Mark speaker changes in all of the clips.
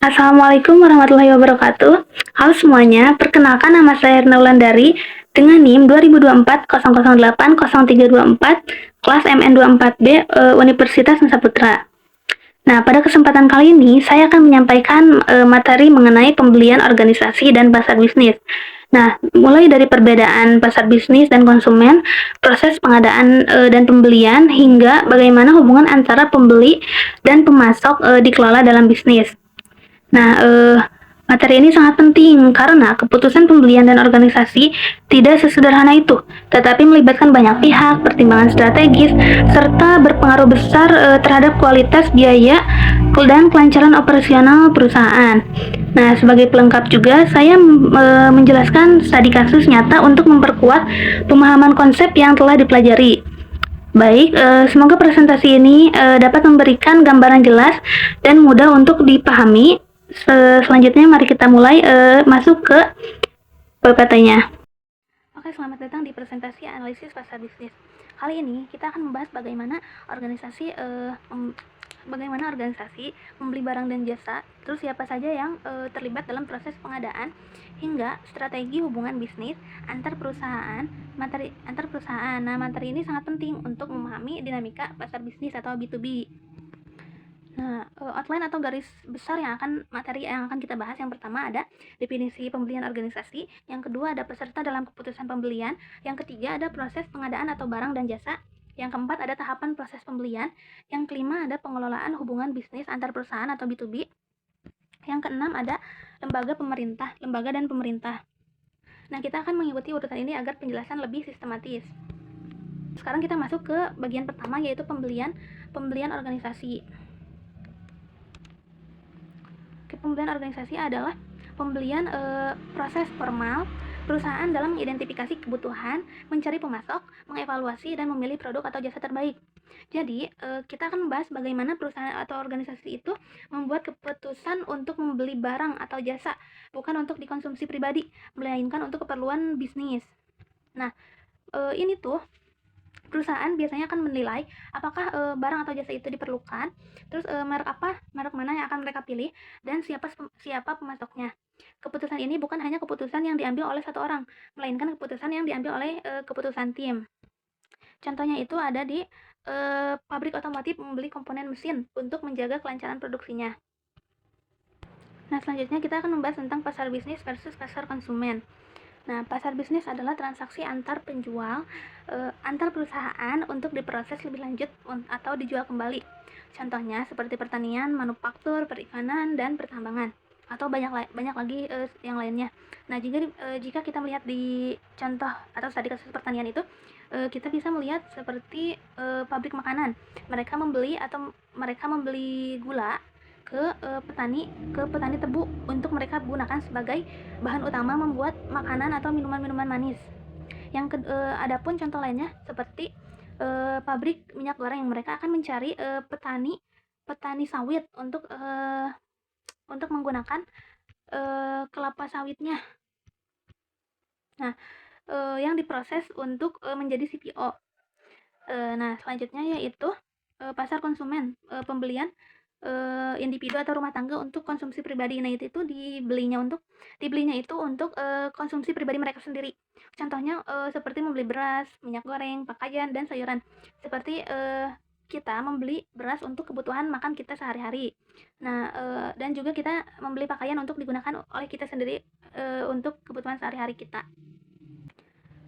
Speaker 1: Assalamualaikum warahmatullahi wabarakatuh. Halo semuanya, perkenalkan nama saya Erna Wulandari dengan NIM 202400800324 kelas MN24B Universitas Nusa Putra. Nah, pada kesempatan kali ini saya akan menyampaikan materi mengenai pembelian organisasi dan pasar bisnis. Nah, mulai dari perbedaan pasar bisnis dan konsumen, proses pengadaan dan pembelian, hingga bagaimana hubungan antara pembeli dan pemasok dikelola dalam bisnis. Nah, materi ini sangat penting karena keputusan pembelian dan organisasi tidak sesederhana itu, tetapi melibatkan banyak pihak, pertimbangan strategis, serta berpengaruh besar terhadap kualitas biaya dan kelancaran operasional perusahaan. Nah, sebagai pelengkap juga, saya menjelaskan studi kasus nyata untuk memperkuat pemahaman konsep yang telah dipelajari. Baik, semoga presentasi ini dapat memberikan gambaran jelas dan mudah untuk dipahami. Selanjutnya mari kita mulai masuk ke PPT-nya. Oke, selamat datang di presentasi analisis pasar bisnis. Kali ini kita akan membahas bagaimana organisasi membeli barang dan jasa, terus siapa saja yang terlibat dalam proses pengadaan, hingga strategi hubungan bisnis antar perusahaan. Nah, materi ini sangat penting untuk memahami dinamika pasar bisnis atau B2B. Nah, outline atau garis besar materi yang akan kita bahas. Yang pertama ada definisi pembelian organisasi, yang kedua ada peserta dalam keputusan pembelian, yang ketiga ada proses pengadaan atau barang dan jasa, yang keempat ada tahapan proses pembelian, yang kelima ada pengelolaan hubungan bisnis antar perusahaan atau B2B, yang keenam ada lembaga dan pemerintah. Nah, kita akan mengikuti urutan ini agar penjelasan lebih sistematis. Sekarang kita masuk ke bagian pertama, yaitu pembelian organisasi. Pembelian organisasi adalah pembelian proses formal perusahaan dalam mengidentifikasi kebutuhan, mencari pemasok, mengevaluasi, dan memilih produk atau jasa terbaik. Jadi, kita akan membahas bagaimana perusahaan atau organisasi itu membuat keputusan untuk membeli barang atau jasa, bukan untuk dikonsumsi pribadi, melainkan untuk keperluan bisnis. Nah, ini tuh perusahaan biasanya akan menilai apakah barang atau jasa itu diperlukan, terus merek mana yang akan mereka pilih, dan siapa pemasoknya. Keputusan ini bukan hanya keputusan yang diambil oleh satu orang, melainkan keputusan yang diambil oleh keputusan tim. Contohnya itu ada di pabrik otomotif membeli komponen mesin untuk menjaga kelancaran produksinya. Nah, selanjutnya kita akan membahas tentang pasar bisnis versus pasar konsumen. Nah, pasar bisnis adalah transaksi antar penjual antar perusahaan untuk diproses lebih lanjut atau dijual kembali. Contohnya seperti pertanian, manufaktur, perikanan, dan pertambangan, atau banyak lagi yang lainnya. Nah, jika kita melihat di contoh atau studi kasus pertanian itu, kita bisa melihat seperti pabrik makanan. Mereka membeli gula ke petani tebu untuk mereka gunakan sebagai bahan utama membuat makanan atau minuman-minuman manis. Adapun contoh lainnya seperti pabrik minyak goreng, mereka akan mencari petani sawit untuk menggunakan kelapa sawitnya. Nah, yang diproses untuk menjadi CPO. Nah, selanjutnya yaitu pasar konsumen, pembelian individu atau rumah tangga untuk konsumsi pribadi. Nah, itu dibelinya itu untuk konsumsi pribadi mereka sendiri. Contohnya seperti membeli beras, minyak goreng, pakaian, dan sayuran. Seperti kita membeli beras untuk kebutuhan makan kita sehari-hari. Nah, dan juga kita membeli pakaian untuk digunakan oleh kita sendiri untuk kebutuhan sehari-hari kita.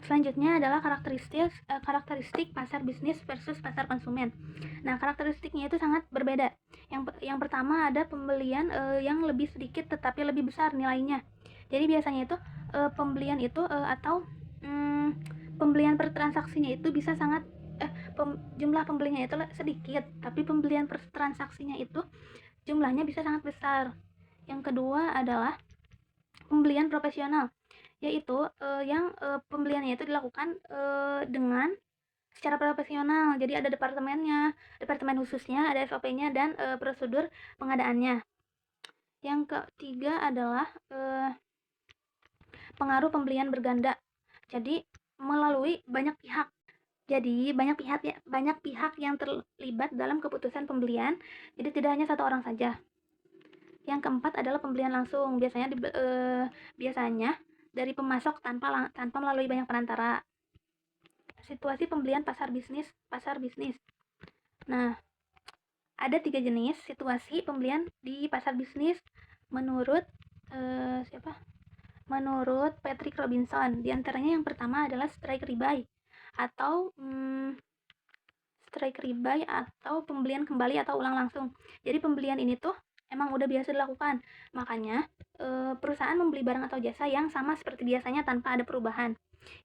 Speaker 1: Selanjutnya adalah karakteristik pasar bisnis versus pasar konsumen. Nah, karakteristiknya itu sangat berbeda. Yang pertama ada pembelian yang lebih sedikit tetapi lebih besar nilainya. Jadi biasanya itu pembelian itu pembelian per transaksinya itu bisa sangat jumlah pembelinya itu sedikit, tapi pembelian per transaksinya itu jumlahnya bisa sangat besar. Yang kedua adalah pembelian profesional, yaitu yang pembeliannya itu dilakukan dengan secara profesional. Jadi ada departemen khususnya, ada SOP-nya, dan prosedur pengadaannya. Yang ketiga adalah pengaruh pembelian berganda. Jadi melalui banyak pihak. Jadi banyak pihak yang terlibat dalam keputusan pembelian. Jadi tidak hanya satu orang saja. Yang keempat adalah pembelian langsung, biasanya dari pemasok tanpa melalui banyak perantara. Situasi pembelian pasar bisnis. Nah, ada 3 jenis situasi pembelian di pasar bisnis menurut Menurut Patrick Robinson. Di antaranya yang pertama adalah strike rebuy atau pembelian kembali atau ulang langsung. Jadi pembelian ini tuh emang udah biasa dilakukan. Makanya perusahaan membeli barang atau jasa yang sama seperti biasanya tanpa ada perubahan.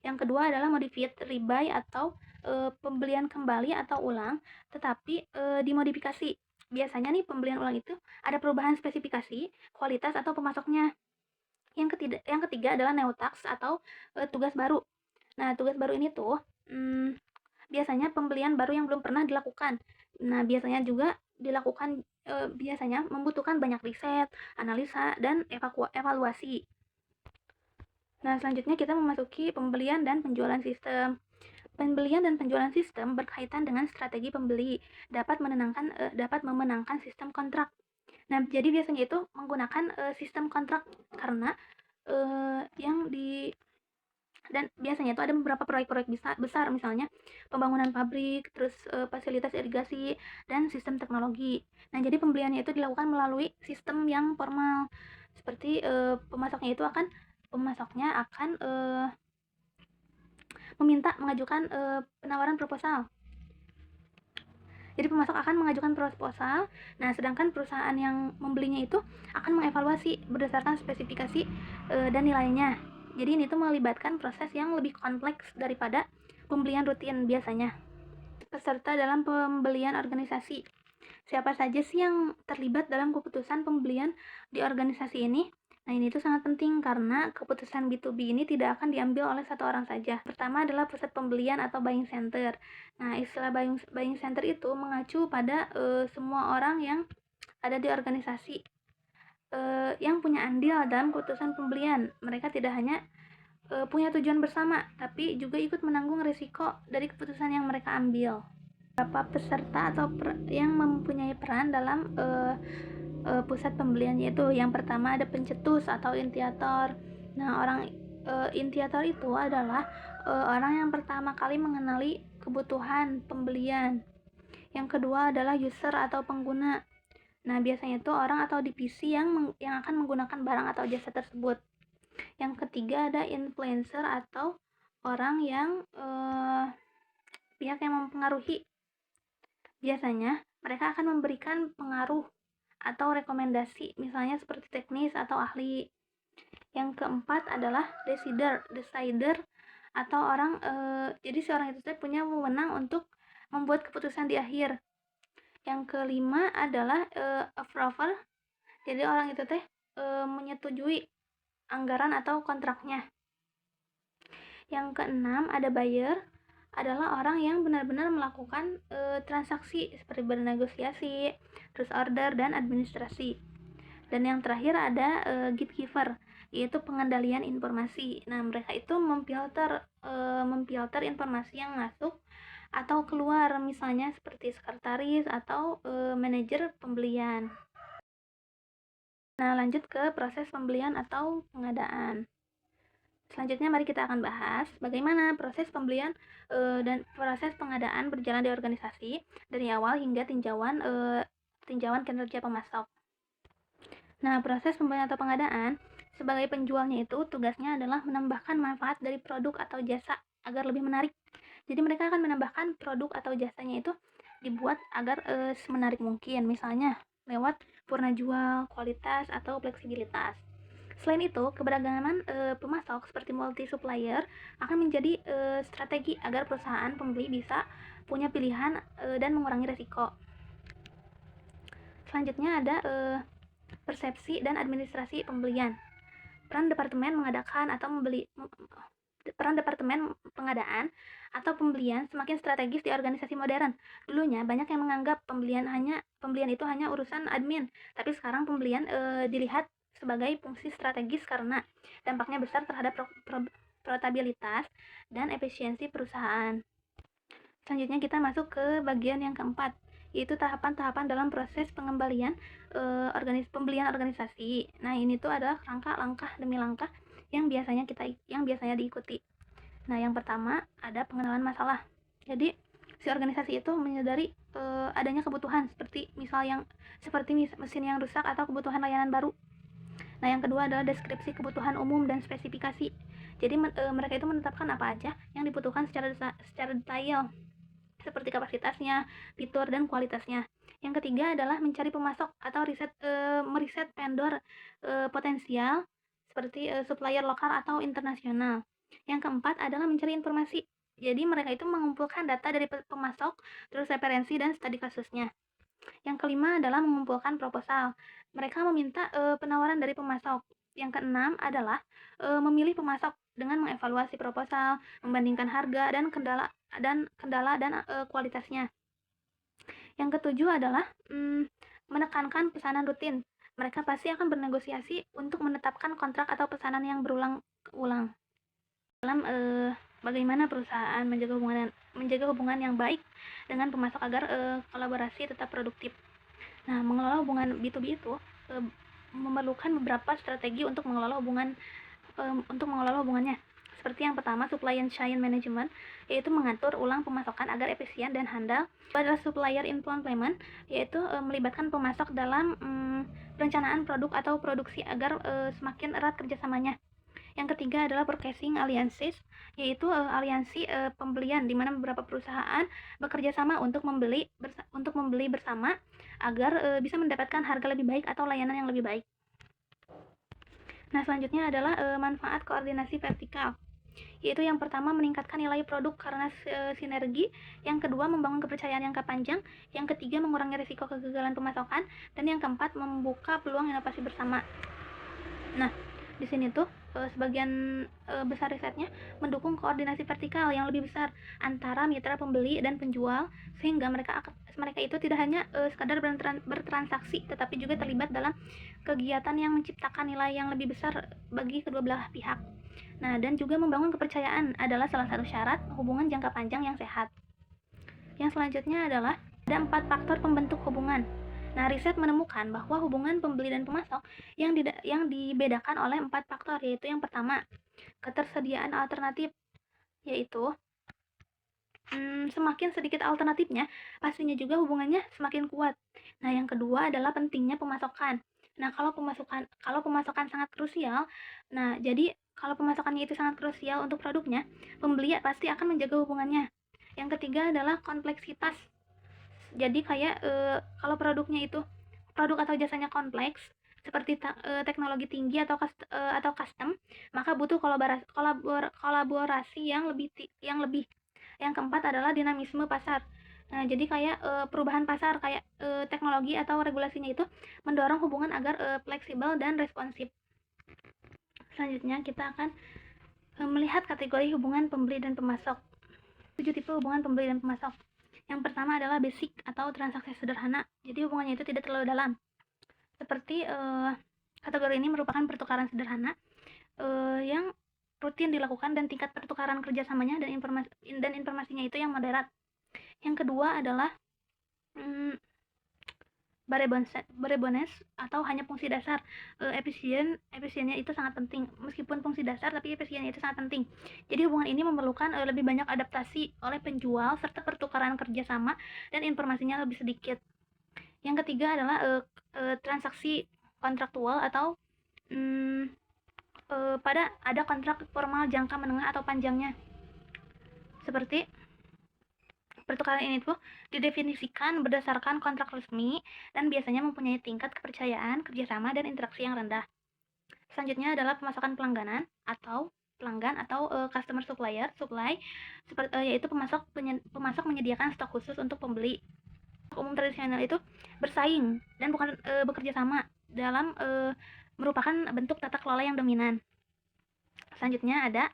Speaker 1: Yang kedua adalah modified rebuy atau pembelian kembali atau ulang tetapi dimodifikasi. Biasanya nih pembelian ulang itu ada perubahan spesifikasi, kualitas atau pemasoknya. Yang ketiga adalah new tax atau tugas baru. Nah, tugas baru ini tuh biasanya pembelian baru yang belum pernah dilakukan. Nah, biasanya juga dilakukan biasanya membutuhkan banyak riset, analisa, dan evaluasi. Nah, selanjutnya kita memasuki pembelian dan penjualan sistem. Pembelian dan penjualan sistem berkaitan dengan strategi pembeli, dapat memenangkan sistem kontrak. Nah, jadi biasanya itu menggunakan sistem kontrak karena dan biasanya itu ada beberapa proyek-proyek besar, misalnya pembangunan pabrik, terus fasilitas irigasi, dan sistem teknologi. Nah, jadi pembeliannya itu dilakukan melalui sistem yang formal, seperti pemasoknya akan mengajukan penawaran proposal. Jadi pemasok akan mengajukan proposal, nah sedangkan perusahaan yang membelinya itu akan mengevaluasi berdasarkan spesifikasi dan nilainya. Jadi ini tuh melibatkan proses yang lebih kompleks daripada pembelian rutin biasanya. Peserta dalam pembelian organisasi. Siapa saja sih yang terlibat dalam keputusan pembelian di organisasi ini? Nah, ini tuh sangat penting karena keputusan B2B ini tidak akan diambil oleh satu orang saja. Pertama adalah pusat pembelian atau buying center. Nah, istilah buying center itu mengacu pada semua orang yang ada di organisasi yang punya andil dalam keputusan pembelian. Mereka tidak hanya punya tujuan bersama, tapi juga ikut menanggung risiko dari keputusan yang mereka ambil. Beberapa peserta atau yang mempunyai peran dalam pusat pembelian, yaitu yang pertama ada pencetus atau initiator. Nah, initiator itu adalah orang yang pertama kali mengenali kebutuhan pembelian. Yang kedua adalah user atau pengguna. Nah, biasanya itu orang atau divisi yang akan menggunakan barang atau jasa tersebut. Yang ketiga ada influencer atau orang yang pihak yang mempengaruhi. Biasanya mereka akan memberikan pengaruh atau rekomendasi, misalnya seperti teknis atau ahli. Yang keempat adalah decider atau orang jadi seorang itu punya wewenang untuk membuat keputusan di akhir. Yang kelima adalah approver, jadi orang itu menyetujui anggaran atau kontraknya. Yang keenam ada buyer, adalah orang yang benar-benar melakukan transaksi seperti bernegosiasi, terus order dan administrasi. Dan yang terakhir ada gatekeeper, yaitu pengendalian informasi. Nah, mereka itu memfilter informasi yang masuk atau keluar, misalnya seperti sekretaris atau manajer pembelian. Nah, lanjut ke proses pembelian atau pengadaan. Selanjutnya mari kita akan bahas bagaimana proses pembelian dan proses pengadaan berjalan di organisasi dari awal hingga tinjauan kinerja pemasok. Nah, proses pembelian atau pengadaan sebagai penjualnya itu tugasnya adalah menambahkan manfaat dari produk atau jasa agar lebih menarik. Jadi mereka akan menambahkan produk atau jasanya itu dibuat agar semenarik mungkin, misalnya lewat purna jual, kualitas, atau fleksibilitas. Selain itu, keberagaman pemasok seperti multi supplier akan menjadi strategi agar perusahaan pembeli bisa punya pilihan dan mengurangi resiko. Selanjutnya ada persepsi dan administrasi pembelian. Peran departemen pengadaan atau pembelian semakin strategis di organisasi modern. Dulunya banyak yang menganggap pembelian itu hanya urusan admin, tapi sekarang pembelian dilihat sebagai fungsi strategis karena dampaknya besar terhadap profitabilitas dan efisiensi perusahaan. Selanjutnya kita masuk ke bagian yang keempat, yaitu tahapan-tahapan dalam proses pembelian organisasi. Nah, ini tuh adalah rangka langkah demi langkah yang biasanya diikuti. Nah, yang pertama ada pengenalan masalah. Jadi, si organisasi itu menyadari adanya kebutuhan seperti mesin yang rusak atau kebutuhan layanan baru. Nah, yang kedua adalah deskripsi kebutuhan umum dan spesifikasi. Jadi, mereka itu menetapkan apa aja yang dibutuhkan secara detail, seperti kapasitasnya, fitur, dan kualitasnya. Yang ketiga adalah mencari pemasok atau meriset vendor potensial seperti supplier lokal atau internasional. Yang keempat adalah mencari informasi. Jadi mereka itu mengumpulkan data dari pemasok, terus referensi dan studi kasusnya. Yang kelima adalah mengumpulkan proposal. Mereka meminta penawaran dari pemasok. Yang keenam adalah memilih pemasok dengan mengevaluasi proposal, membandingkan harga dan kendala dan kualitasnya. Yang ketujuh adalah menekankan pesanan rutin. Mereka pasti akan bernegosiasi untuk menetapkan kontrak atau pesanan yang berulang-ulang. Dalam bagaimana perusahaan menjaga hubungan yang baik dengan pemasok agar kolaborasi tetap produktif. Nah, mengelola hubungan B2B itu memerlukan beberapa strategi untuk mengelola hubungannya. Seperti yang pertama, supply and chain management, yaitu mengatur ulang pemasokan agar efisien dan handal. Kedua adalah supplier involvement, yaitu melibatkan pemasok dalam perencanaan produk atau produksi agar semakin erat kerjasamanya. Yang ketiga adalah purchasing alliances, yaitu aliansi pembelian di mana beberapa perusahaan bekerja sama untuk membeli bersama agar bisa mendapatkan harga lebih baik atau layanan yang lebih baik. Nah, selanjutnya adalah manfaat koordinasi vertikal, yaitu yang pertama meningkatkan nilai produk karena sinergi, yang kedua membangun kepercayaan jangka panjang, yang ketiga mengurangi risiko kegagalan pemasokan, dan yang keempat membuka peluang inovasi bersama. Nah, di sini tuh sebagian besar risetnya mendukung koordinasi vertikal yang lebih besar antara mitra pembeli dan penjual, sehingga mereka itu tidak hanya sekadar bertransaksi, tetapi juga terlibat dalam kegiatan yang menciptakan nilai yang lebih besar bagi kedua belah pihak. Nah, dan juga membangun kepercayaan adalah salah satu syarat hubungan jangka panjang yang sehat. Yang selanjutnya adalah ada 4 faktor pembentuk hubungan. Nah, riset menemukan bahwa hubungan pembeli dan pemasok yang dibedakan oleh 4 faktor, yaitu yang pertama, ketersediaan alternatif, yaitu semakin sedikit alternatifnya, pastinya juga hubungannya semakin kuat. Nah, yang kedua adalah pentingnya pemasokan. Nah, kalau pemasokan sangat krusial, nah jadi kalau pemasokannya itu sangat krusial untuk produknya, pembeli pasti akan menjaga hubungannya. Yang ketiga adalah kompleksitas. Jadi kayak kalau produk atau jasanya kompleks seperti teknologi tinggi atau custom, maka butuh kolaborasi yang lebih. Yang keempat adalah dinamisme pasar. Nah, jadi kayak perubahan pasar kayak teknologi atau regulasinya itu mendorong hubungan agar fleksibel dan responsif. Selanjutnya kita akan melihat kategori hubungan pembeli dan pemasok. 7 tipe hubungan pembeli dan pemasok. Yang pertama adalah basic atau transaksi sederhana. Jadi hubungannya itu tidak terlalu dalam. Seperti kategori ini merupakan pertukaran sederhana yang rutin dilakukan dan tingkat pertukaran kerjasamanya dan informasinya itu yang moderat. Yang kedua adalah barebones atau hanya fungsi dasar. Efisiennya itu sangat penting. Meskipun fungsi dasar, tapi efisiennya itu sangat penting. Jadi hubungan ini memerlukan lebih banyak adaptasi oleh penjual serta pertukaran kerjasama dan informasinya lebih sedikit. Yang ketiga adalah transaksi kontraktual atau pada ada kontrak formal jangka menengah atau panjangnya. Seperti pertukaran ini tuh didefinisikan berdasarkan kontrak resmi dan biasanya mempunyai tingkat kepercayaan, kerjasama, dan interaksi yang rendah. Selanjutnya adalah pemasokan pelanggan atau customer supply, yaitu pemasok menyediakan stok khusus untuk pembeli. Umum tradisional itu bersaing dan bukan bekerja sama dalam merupakan bentuk tata kelola yang dominan. Selanjutnya ada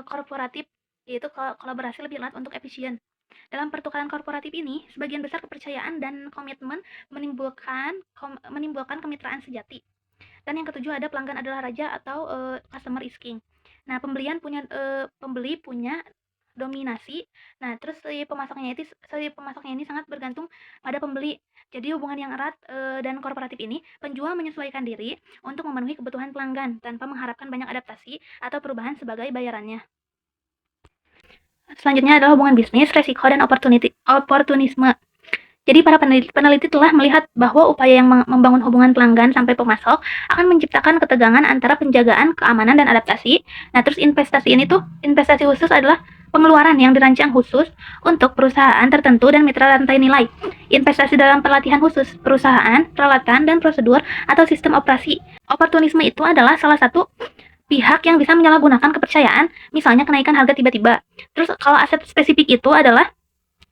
Speaker 1: korporatif, yaitu kolaborasi lebih erat untuk efisien. Dalam pertukaran korporatif ini, sebagian besar kepercayaan dan komitmen menimbulkan kemitraan sejati. Dan yang ketujuh ada pelanggan adalah raja atau customer is king. Nah, pembeli punya dominasi. Nah, terus si pemasoknya ini sangat bergantung pada pembeli. Jadi hubungan yang erat dan korporatif ini, penjual menyesuaikan diri untuk memenuhi kebutuhan pelanggan tanpa mengharapkan banyak adaptasi atau perubahan sebagai bayarannya. Selanjutnya adalah hubungan bisnis, resiko, dan oportunisme. Jadi para peneliti telah melihat bahwa upaya yang membangun hubungan pelanggan sampai pemasok akan menciptakan ketegangan antara penjagaan, keamanan, dan adaptasi. Nah, terus investasi khusus adalah pengeluaran yang dirancang khusus untuk perusahaan tertentu dan mitra rantai nilai. Investasi dalam pelatihan khusus perusahaan, peralatan, dan prosedur atau sistem operasi. Oportunisme itu adalah salah satu pihak yang bisa menyalahgunakan kepercayaan, misalnya kenaikan harga tiba-tiba. Terus kalau aset spesifik itu adalah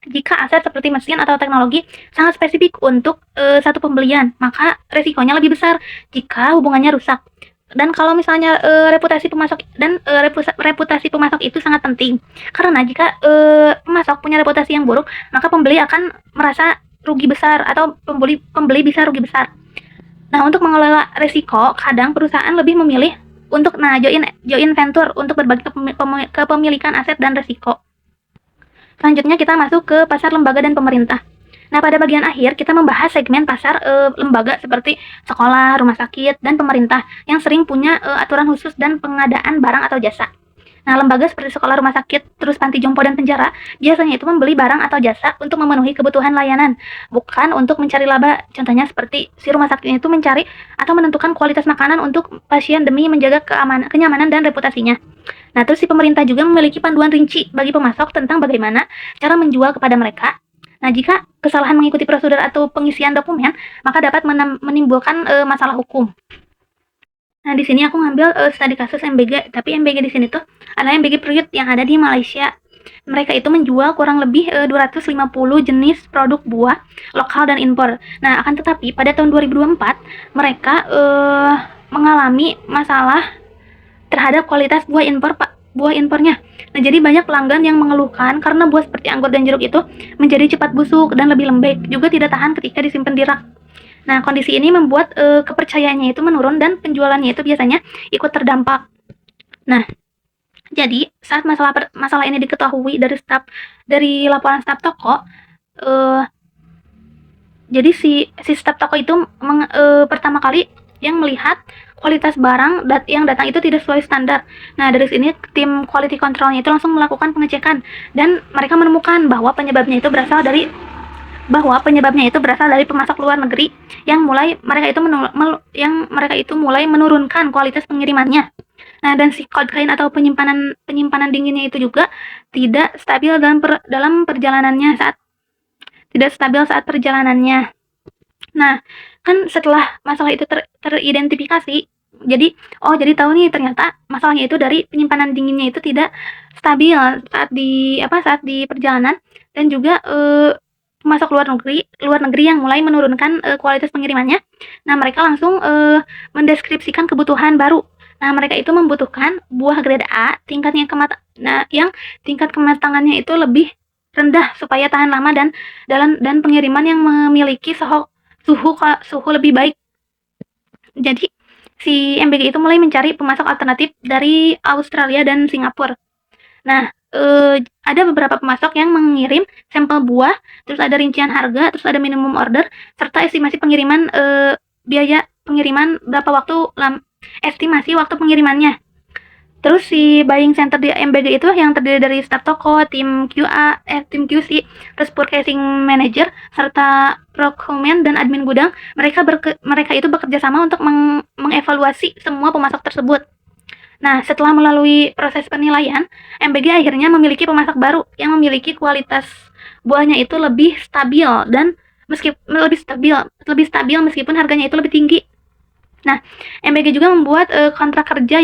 Speaker 1: jika aset seperti mesin atau teknologi sangat spesifik untuk satu pembelian, maka resikonya lebih besar jika hubungannya rusak. Dan kalau misalnya reputasi pemasok itu sangat penting, karena jika pemasok punya reputasi yang buruk, maka pembeli akan merasa rugi besar atau pembeli bisa rugi besar. Nah, untuk mengelola resiko, kadang perusahaan lebih memilih untuk joint venture untuk berbagi kepemilikan aset dan resiko. Selanjutnya kita masuk ke pasar lembaga dan pemerintah. Nah, pada bagian akhir kita membahas segmen pasar lembaga seperti sekolah, rumah sakit, dan pemerintah yang sering punya aturan khusus dan pengadaan barang atau jasa. Nah, lembaga seperti sekolah, rumah sakit, terus panti jompo, dan penjara biasanya itu membeli barang atau jasa untuk memenuhi kebutuhan layanan, bukan untuk mencari laba. Contohnya seperti si rumah sakit itu mencari atau menentukan kualitas makanan untuk pasien demi menjaga kenyamanan dan reputasinya. Nah, terus si pemerintah juga memiliki panduan rinci bagi pemasok tentang bagaimana cara menjual kepada mereka. Nah, jika kesalahan mengikuti prosedur atau pengisian dokumen, maka dapat menimbulkan masalah hukum. Nah, di sini aku ngambil studi kasus MBG, tapi MBG di sini tuh adalah MBG Fruit yang ada di Malaysia. Mereka itu menjual kurang lebih 250 jenis produk buah lokal dan impor. Nah, akan tetapi pada tahun 2024 mereka mengalami masalah terhadap kualitas buah impornya. Nah, jadi banyak pelanggan yang mengeluhkan karena buah seperti anggur dan jeruk itu menjadi cepat busuk dan lebih lembek, juga tidak tahan ketika disimpan di rak. Nah, kondisi ini membuat kepercayaannya itu menurun dan penjualannya itu biasanya ikut terdampak. Nah, jadi saat masalah ini diketahui dari laporan staf toko, jadi si staf toko itu pertama kali yang melihat kualitas barang yang datang itu tidak sesuai standar. Nah, dari sini tim quality controlnya itu langsung melakukan pengecekan dan mereka menemukan bahwa penyebabnya itu berasal dari pemasok luar negeri yang mereka itu mulai menurunkan kualitas pengirimannya. Nah, dan si cold chain atau penyimpanan dinginnya itu juga tidak stabil dalam perjalanannya saat perjalanannya. Nah, kan setelah masalah itu teridentifikasi, jadi tahu nih ternyata masalahnya itu dari penyimpanan dinginnya itu tidak stabil saat di perjalanan, dan juga pemasok luar negeri yang mulai menurunkan kualitas pengirimannya. Nah, mereka langsung mendeskripsikan kebutuhan baru. Nah, mereka itu membutuhkan buah grade A yang tingkat kematangannya itu lebih rendah supaya tahan lama dan pengiriman yang memiliki suhu lebih baik. Jadi si MBG itu mulai mencari pemasok alternatif dari Australia dan Singapura. Nah, ada beberapa pemasok yang mengirim sampel buah, terus ada rincian harga, terus ada minimum order, serta estimasi pengiriman, biaya pengiriman estimasi waktu pengirimannya. Terus si buying center di MBG itu yang terdiri dari staf toko, tim QC, terus purchasing manager, serta procurement dan admin gudang. Mereka itu bekerja sama untuk mengevaluasi semua pemasok tersebut. Nah, setelah melalui proses penilaian, MBG akhirnya memiliki pemasok baru yang memiliki kualitas buahnya itu lebih stabil meskipun harganya itu lebih tinggi. Nah, MBG juga membuat kontrak kerja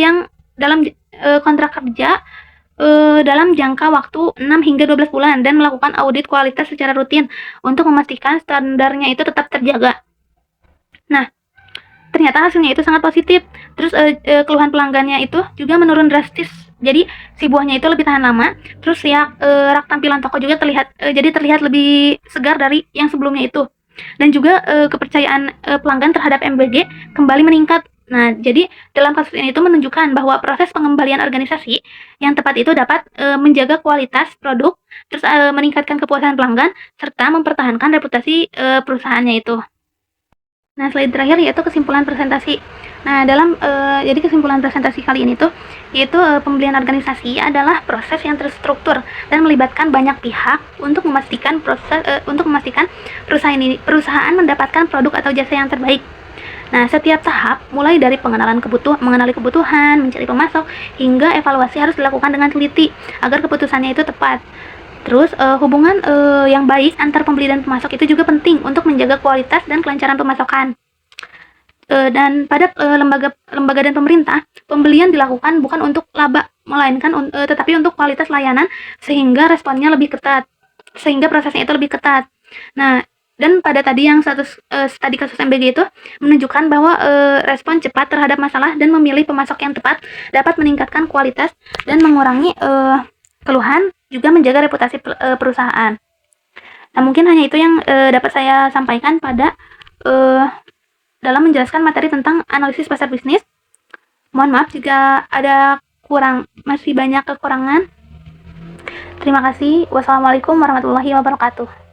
Speaker 1: dalam jangka waktu 6 hingga 12 bulan dan melakukan audit kualitas secara rutin untuk memastikan standarnya itu tetap terjaga. Nah, ternyata hasilnya itu sangat positif. Terus keluhan pelanggannya itu juga menurun drastis. Jadi si buahnya itu lebih tahan lama. Terus rak tampilan toko juga terlihat lebih segar dari yang sebelumnya itu. Dan juga kepercayaan pelanggan terhadap MBG kembali meningkat Nah, jadi dalam kasus ini itu menunjukkan bahwa proses pengembalian organisasi yang tepat itu dapat menjaga kualitas produk, terus meningkatkan kepuasan pelanggan, serta mempertahankan reputasi perusahaannya itu. Nah, slide terakhir yaitu kesimpulan presentasi. Nah, jadi kesimpulan presentasi kali ini tuh yaitu pembelian organisasi adalah proses yang terstruktur dan melibatkan banyak pihak untuk memastikan perusahaan mendapatkan produk atau jasa yang terbaik. Nah, setiap tahap mulai dari mengenali kebutuhan, mencari pemasok, hingga evaluasi harus dilakukan dengan teliti agar keputusannya itu tepat. Terus hubungan yang baik antar pembeli dan pemasok itu juga penting untuk menjaga kualitas dan kelancaran pemasokan. Dan pada lembaga dan pemerintah, pembelian dilakukan bukan untuk laba, melainkan tetapi untuk kualitas layanan sehingga responnya lebih ketat, sehingga prosesnya itu lebih ketat. Nah, dan pada tadi yang tadi kasus MBG itu menunjukkan bahwa respon cepat terhadap masalah dan memilih pemasok yang tepat dapat meningkatkan kualitas dan mengurangi keluhan, juga menjaga reputasi perusahaan. Nah, mungkin hanya itu yang dapat saya sampaikan pada dalam menjelaskan materi tentang analisis pasar bisnis. Mohon maaf jika ada masih banyak kekurangan. Terima kasih. Wassalamualaikum warahmatullahi wabarakatuh.